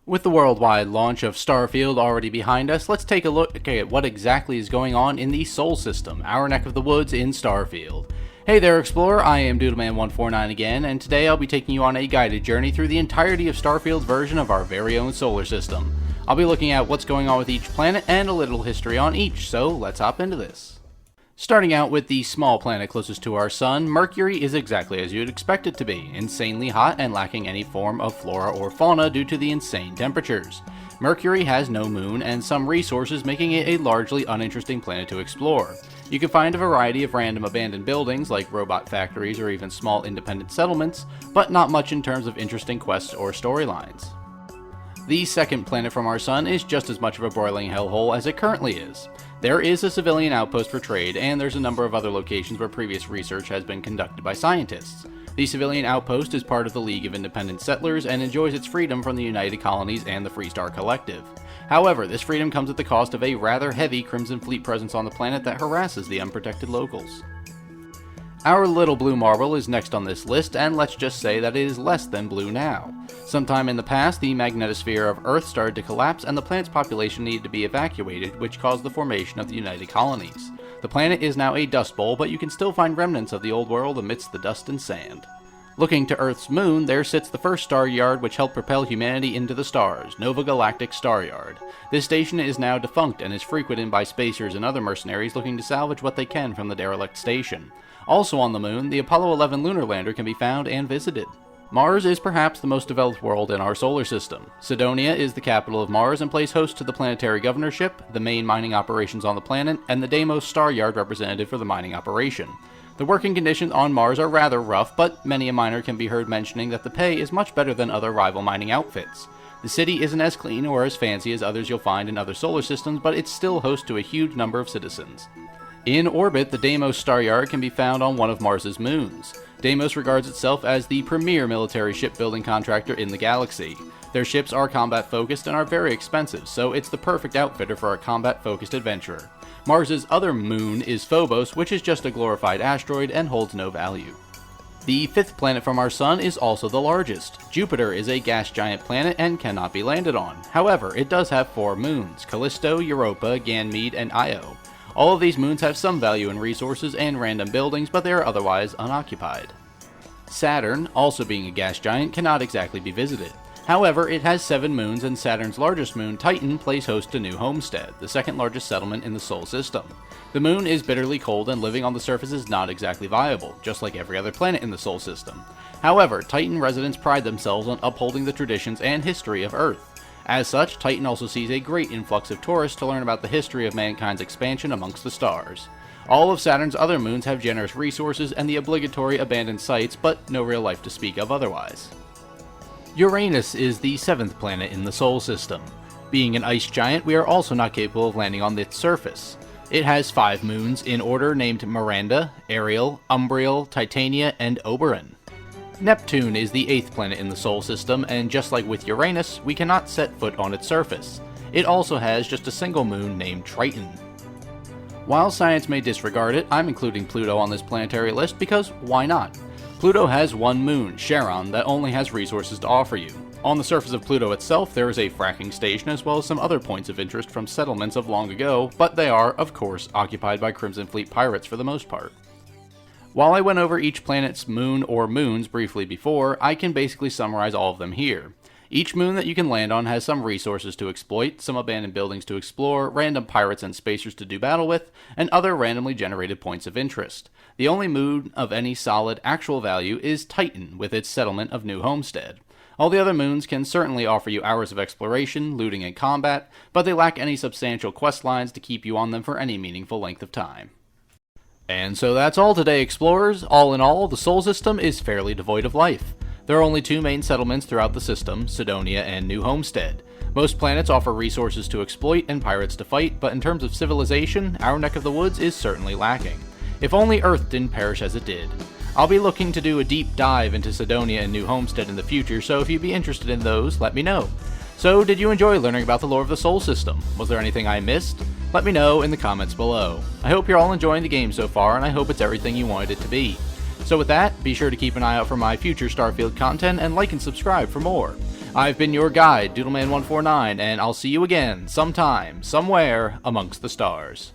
With the worldwide launch of Starfield already behind us, let's take a look at what exactly is going on in the Sol System, our neck of the woods in Starfield. Hey there Explorer, I am Doodleman149 again, and today I'll be taking you on a guided journey through the entirety of Starfield's version of our very own solar system. I'll be looking at what's going on with each planet and a little history on each, so let's hop into this. Starting out with the small planet closest to our sun, Mercury is exactly as you'd expect it to be, insanely hot and lacking any form of flora or fauna due to the insane temperatures. Mercury has no moon and some resources, making it a largely uninteresting planet to explore. You can find a variety of random abandoned buildings like robot factories or even small independent settlements, but not much in terms of interesting quests or storylines. The second planet from our sun is just as much of a broiling hellhole as it currently is. There is a civilian outpost for trade, and there's a number of other locations where previous research has been conducted by scientists. The civilian outpost is part of the League of Independent Settlers and enjoys its freedom from the United Colonies and the Freestar Collective. However, this freedom comes at the cost of a rather heavy Crimson Fleet presence on the planet that harasses the unprotected locals. Our little blue marble is next on this list, and let's just say that it is less than blue now. Sometime in the past, the magnetosphere of Earth started to collapse and the planet's population needed to be evacuated, which caused the formation of the United Colonies. The planet is now a dust bowl, but you can still find remnants of the old world amidst the dust and sand. Looking to Earth's moon, there sits the first star yard which helped propel humanity into the stars, Nova Galactic Star Yard. This station is now defunct and is frequented by spacers and other mercenaries looking to salvage what they can from the derelict station. Also on the moon, the Apollo 11 lunar lander can be found and visited. Mars is perhaps the most developed world in our solar system. Cydonia is the capital of Mars and plays host to the planetary governorship, the main mining operations on the planet, and the Deimos Star Yard representative for the mining operation. The working conditions on Mars are rather rough, but many a miner can be heard mentioning that the pay is much better than other rival mining outfits. The city isn't as clean or as fancy as others you'll find in other solar systems, but it's still host to a huge number of citizens. In orbit, the Deimos Star Yard can be found on one of Mars's moons. Deimos regards itself as the premier military shipbuilding contractor in the galaxy. Their ships are combat-focused and are very expensive, so it's the perfect outfitter for a combat-focused adventurer. Mars's other moon is Phobos, which is just a glorified asteroid and holds no value. The fifth planet from our sun is also the largest. Jupiter is a gas giant planet and cannot be landed on. However, it does have 4 moons: Callisto, Europa, Ganymede, and Io. All of these moons have some value in resources and random buildings, but they are otherwise unoccupied. Saturn, also being a gas giant, cannot exactly be visited. However, it has 7 moons, and Saturn's largest moon, Titan, plays host to New Homestead, the second largest settlement in the Sol system. The moon is bitterly cold and living on the surface is not exactly viable, just like every other planet in the Sol system. However, Titan residents pride themselves on upholding the traditions and history of Earth. As such, Titan also sees a great influx of tourists to learn about the history of mankind's expansion amongst the stars. All of Saturn's other moons have generous resources and the obligatory abandoned sites, but no real life to speak of otherwise. Uranus is the 7th planet in the Sol system. Being an ice giant, we are also not capable of landing on its surface. It has 5 moons in order named Miranda, Ariel, Umbriel, Titania, and Oberon. Neptune is the 8th planet in the Sol system, and just like with Uranus, we cannot set foot on its surface. It also has just a single moon named Triton. While science may disregard it, I'm including Pluto on this planetary list because why not? Pluto has 1 moon, Charon, that only has resources to offer you. On the surface of Pluto itself, there is a fracking station as well as some other points of interest from settlements of long ago, but they are, of course, occupied by Crimson Fleet pirates for the most part. While I went over each planet's moon or moons briefly before, I can basically summarize all of them here. Each moon that you can land on has some resources to exploit, some abandoned buildings to explore, random pirates and spacers to do battle with, and other randomly generated points of interest. The only moon of any solid actual value is Titan, with its settlement of New Homestead. All the other moons can certainly offer you hours of exploration, looting, and combat, but they lack any substantial quest lines to keep you on them for any meaningful length of time. And so that's all today, Explorers. All in all, the Sol system is fairly devoid of life. There are only 2 main settlements throughout the system, Cydonia and New Homestead. Most planets offer resources to exploit and pirates to fight, but in terms of civilization, our neck of the woods is certainly lacking. If only Earth didn't perish as it did. I'll be looking to do a deep dive into Cydonia and New Homestead in the future, so if you'd be interested in those, let me know. So, did you enjoy learning about the lore of the Sol system? Was there anything I missed? Let me know in the comments below. I hope you're all enjoying the game so far, and I hope it's everything you wanted it to be. So with that, be sure to keep an eye out for my future Starfield content and like and subscribe for more. I've been your guide, Doodleman149, and I'll see you again, sometime, somewhere, amongst the stars.